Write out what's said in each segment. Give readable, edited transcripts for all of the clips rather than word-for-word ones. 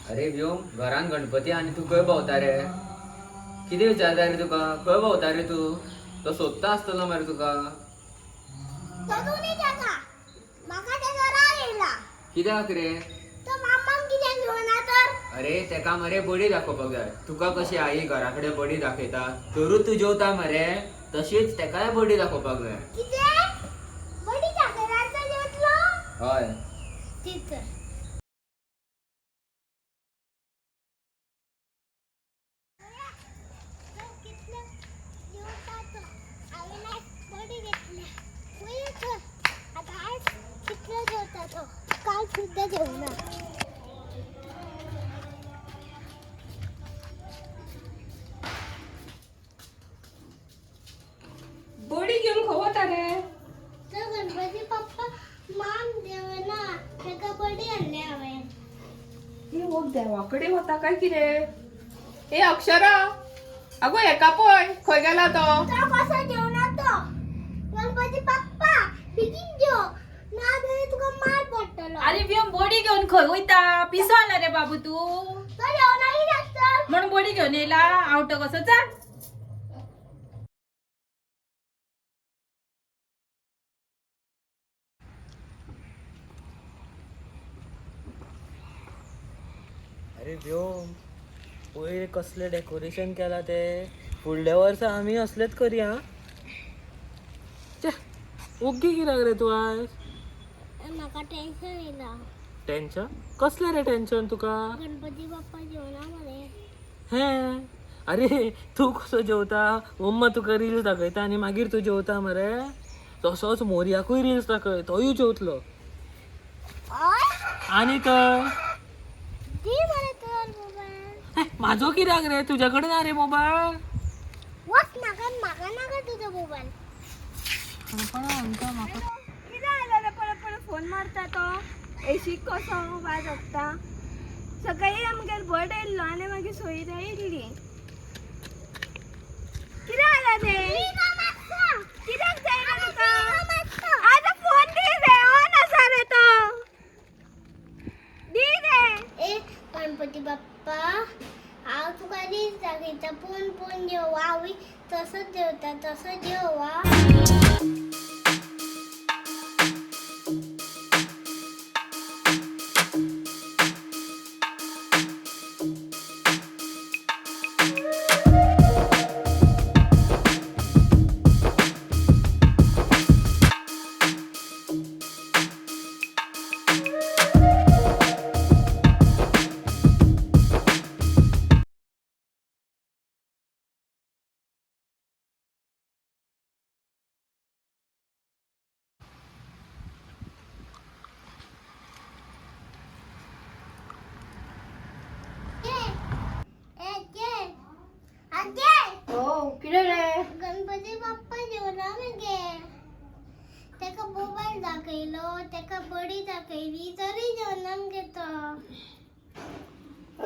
अरे व्योम, घरान गणपती आणि तू खंय भोंवता रे? कितें विचारता रे तुका? खंय भोंवता रे तू? तो सोदता आसतलो मरे तुका. कित्याक रे? अरे तेका मरे बडी दाखोवपाक जाय. तुका कशी आई घराकडे बडी दाखयता तरूच तू जेवता मरे, तशीच तेकाय बडी दाखोवपाक जाय. हय. काल सुद्धा जेवणार. बोडी घेऊन खवता रे. तर गणपती बाप्पा मान देवना तेका बडी आणले हांवें. हे हो देवाकडे होता काय किरे? ए अक्षरा, अगो एका पळय खंय गेला तो? तो कसो जेवणार तो? गणपती बाप्पा बेगीन जेव ना जाल्यार तुका मार पडटलो. अरे बियम बोडी घेऊन खंय वयता? पिसो आला रे बाबू तू. तो जेवणाही नसतं. म्हणून बोडी घेऊन येला आवटो कसो चा. अरे व्योम, पळय कसले डेकोरेशन केला ते. फुडल्या वर्सा आमी असलेच करया. ओग्गी कित्याक रे तू आज? म्हाका टेन्शन येयला. टेन्शन? कसले रे टेन्शन तुका? गणपती बाप्पा जेवणार मरे. हे अरे तू कसो जेवता? मम्मा तुका रील्स दाखयता आणि मागीर तू जेवता मरे. तसोच मोरयाकूय रील्स दाखय, तोय जेवतलो. आणि तर दी मरे तर मोबाईल. माझो कित्याक रे? तुझ्याकडे ना रे मोबाईल. वच म्हाका नाका तुजो मोबाईल. कितें आलं रे परत परत फोन मारता तो? एशीक कसो वाजता? सकाळी आमगेर बर्ड येयल्लो आनी मागीर सोयऱ्या येयल्ली. कितें आलं रे? कित्याक जाय रे तुका? आतां फोन दी रे, ऑन आसा रे तो. दी रे. ए गणपती बाप्पा हांव तुका रील्स दाखयता पूण पूण जेव. हांव तसोच जेवता तसो जेव.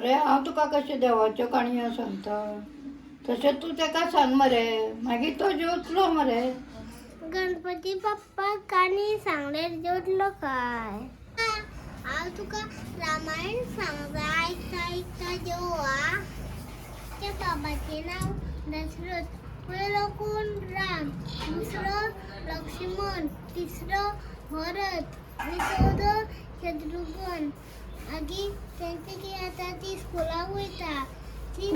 अरे हांव तुका कशें देवाच्यो काणयो सांगता तशें तूं ताका सांग मरे मागीर तो जेवतलो मरे. गणपती बाप्पा काणी सांगल्यार जेवतलो काय? हांव तुका रामायण सांगता आयकता आयकता जेवा. त्या बाबाचें नांव दशरथ. पयलो कोण राम, दुसरो लक्ष्मण, तिसरो भरत आनी चवथो शत्रुघ्न. मागीर तेंचे कितें जाता ती स्कुलाक वयता. ती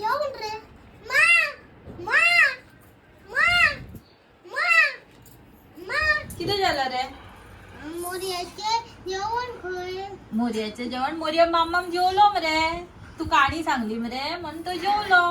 जेवण रे. मा मा मा मा मा कितें जालां रे? मोरयाचे जेवण खंय? मोरयाचें जेवण? मोरया मामाम जेवलो मरे. तू काणी सांगली मरे म्हणून तो जेवलो.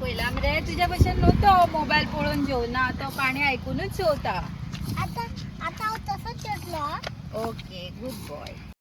पहिला मरे तुझ्या भशेन नव्हतो मोबाईल पळोवन जेवना. तो काणी ऐकूनच जेवता. आता आता हांव तसोच जेवतलो. Okay, good boy.